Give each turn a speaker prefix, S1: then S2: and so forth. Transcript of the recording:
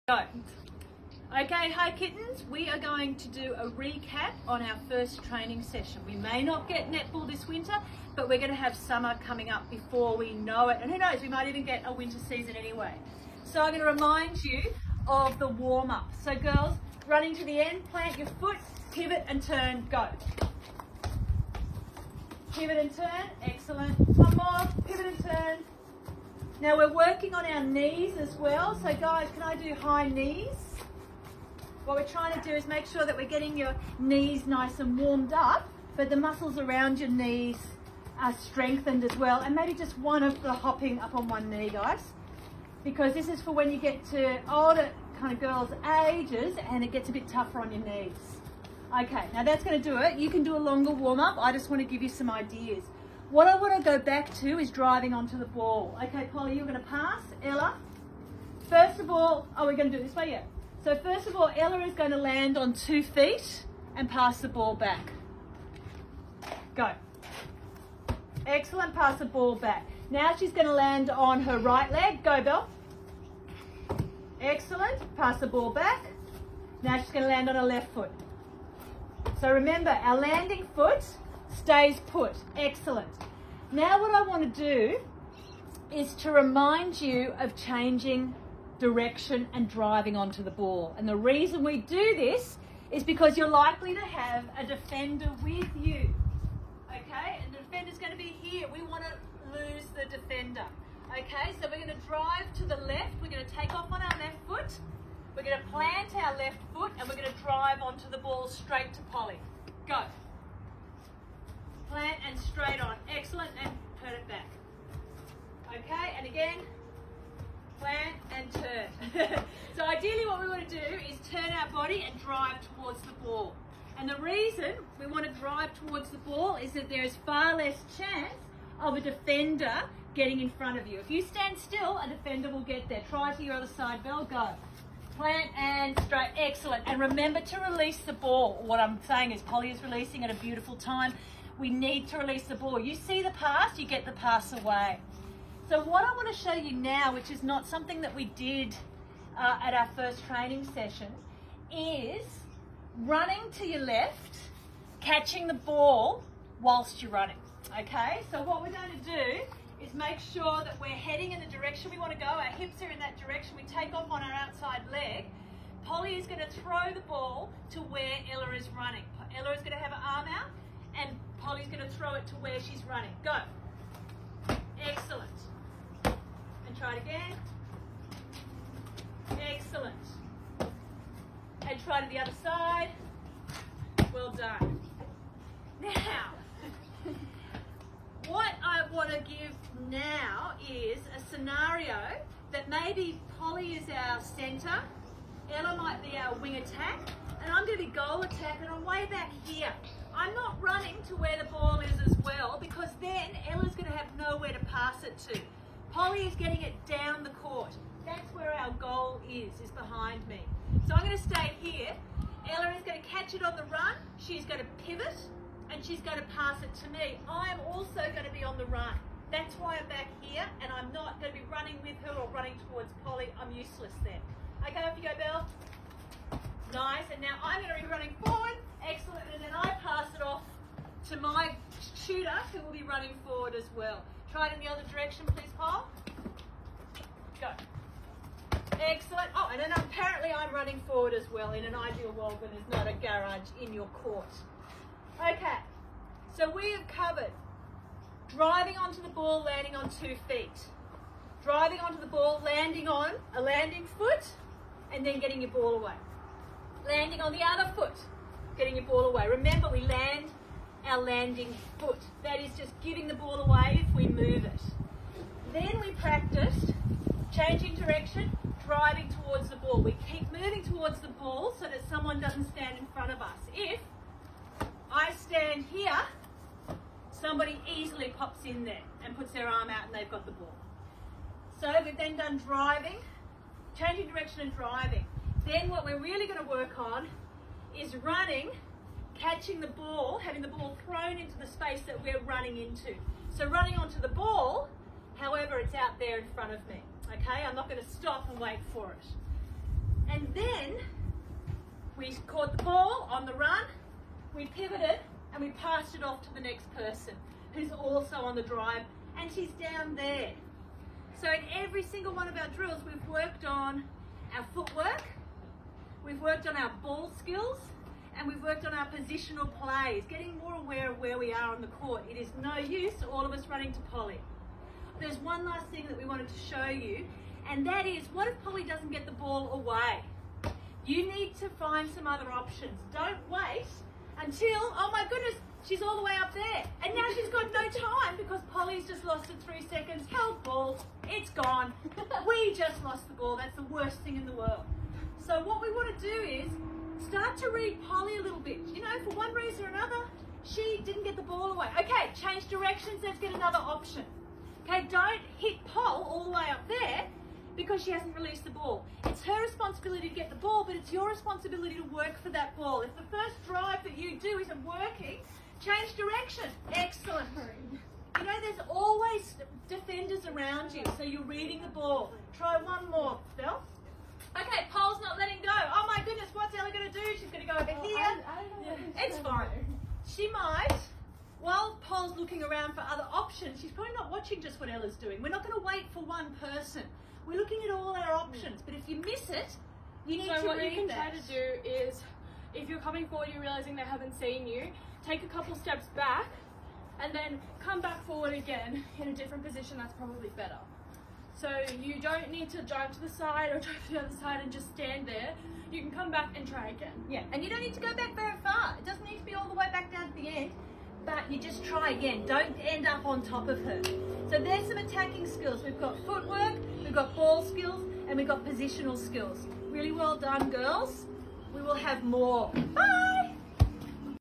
S1: Go. Okay, hi kittens, we are going to do a recap on our first training session. We may not get netball this winter, but we're going to have summer coming up before we know it. And who knows, we might even get a winter season anyway. So I'm going to remind you of the warm-up. So girls, running to the end, plant your foot, pivot and turn, go. Pivot and turn, excellent. One more, pivot and turn. Now we're working on our knees as well. So guys, can I do high knees? What we're trying to do is make sure that we're getting your knees nice and warmed up, but the muscles around your knees are strengthened as well. And maybe just one of the hopping up on one knee, guys, because this is for when you get to older kind of girls' ages and it gets a bit tougher on your knees. Okay, now that's going to do it. You can do a longer warm-up. I just want to give you some ideas. What I want to go back to is driving onto the ball. Okay, Polly, you're going to pass. Ella, first of all, we're going to do it this way, yeah. So first of all, Ella is going to land on 2 feet and pass the ball back. Go. Excellent, pass the ball back. Now she's going to land on her right leg. Go, Belle. Excellent, pass the ball back. Now she's going to land on her left foot. So remember, our landing foot stays put. Excellent. Now what I want to do is to remind you of changing direction and driving onto the ball. And the reason we do this is because you're likely to have a defender with you. Okay, and the defender's going to be here. We want to lose the defender. Okay, so we're going to drive to the left. We're going to take off on our left foot. We're going to plant our left foot and we're going to drive onto the ball straight to Polly. Go. Plant and straight on. Excellent, and turn it back. Okay, and again, plant and turn. So ideally what we want to do is turn our body and drive towards the ball. And the reason we want to drive towards the ball is that there is far less chance of a defender getting in front of you. If you stand still, a defender will get there. Try to your other side, Belle. Go. Plant and straight. Excellent. And remember to release the ball. What I'm saying is Polly is releasing at a beautiful time. We need to release the ball. You see the pass, you get the pass away. So what I want to show you now, which is not something that we did at our first training session, is running to your left, catching the ball whilst you're running. Okay, so what we're going to do is make sure that we're heading in the direction we want to go. Our hips are in that direction. We take off on our outside leg. Polly is going to throw the ball to where Ella is running. Ella is going to have her arm out and Polly's going to throw it to where she's running. Go. Excellent. And try it again. Excellent. And try to the other side. Well done. Now, what I want to give now is a scenario that maybe Polly is our centre, Ella might be our wing attack, and I'm going to be goal attack, and I'm way back here. I'm not running to where the ball is as well, because then Ella's going to have nowhere to pass it to. Polly is getting it down the court. That's where our goal is behind me. So I'm going to stay here. Ella is going to catch it on the run. She's going to pivot, and she's going to pass it to me. I'm also going to be on the run. That's why I'm back here, and I'm not going to be running with her or running towards Polly. I'm useless then. Okay, off you go, Belle. Nice, and now I'm going to be running forward. Excellent, and then I pass it off to my tutor, who will be running forward as well. Try it in the other direction, please, Paul. Go. Excellent. Oh, and then apparently I'm running forward as well in an ideal world when there's not a garage in your court. Okay, so we have covered driving onto the ball, landing on 2 feet. Driving onto the ball, landing on a landing foot, and then getting your ball away. Landing on the other foot, getting your ball away. Remember, we land our landing foot. That is just giving the ball away if we move it. Then we practiced changing direction, driving towards the ball. We keep moving towards the ball so that someone doesn't stand in front of us. If I stand here, somebody easily pops in there and puts their arm out and they've got the ball. So we've then done driving, changing direction and driving. Then what we're really going to work on is running, catching the ball, having the ball thrown into the space that we're running into. So running onto the ball, however, it's out there in front of me. Okay, I'm not going to stop and wait for it. then we caught the ball on the run, we pivoted, and we passed it off to the next person who's also on the drive, and she's down there. So in every single one of our drills, we've worked on our footwork, we've worked on our ball skills, and we've worked on our positional plays, getting more aware of where we are on the court. It is no use all of us running to Polly. There's one last thing that we wanted to show you, and that is, what if Polly doesn't get the ball away? You need to find some other options. Don't wait until, oh my goodness, she's all the way up there. And now she's got no time because Polly's just lost it 3 seconds. Held ball, it's gone. We just lost the ball. That's the worst thing in the world. So what we want to do is start to read Polly a little bit. You know, for one reason or another, she didn't get the ball away. Okay, change directions, let's get another option. Okay, don't hit Pol all the way up there because she hasn't released the ball. It's her responsibility to get the ball, but it's your responsibility to work for that ball. If the first drive that you do isn't working, change direction. Excellent. You know, there's always defenders around you, so you're reading the ball. Try one more, Phil. Okay, Pol's not letting go. Oh my goodness, what's Ella going to do? She's going to go over here.
S2: I don't know.
S1: It's fine. She might. While Pol's looking around for other options, she's probably not watching just what Ella's doing. We're not going to wait for one person. We're looking at all our options. But if you miss it, you need to read that.
S2: So what you can try to do is, if you're coming forward, you're realizing they haven't seen you, take a couple steps back, and then come back forward again in a different position. That's probably better. So you don't need to drive to the side or drive to the other side and just stand there. You can come back and try again.
S1: Yeah, and you don't need to go back very far. It doesn't need to be all the way back down to the end, but you just try again. Don't end up on top of her. So there's some attacking skills. We've got footwork, we've got ball skills, and we've got positional skills. Really well done, girls. We will have more. Bye!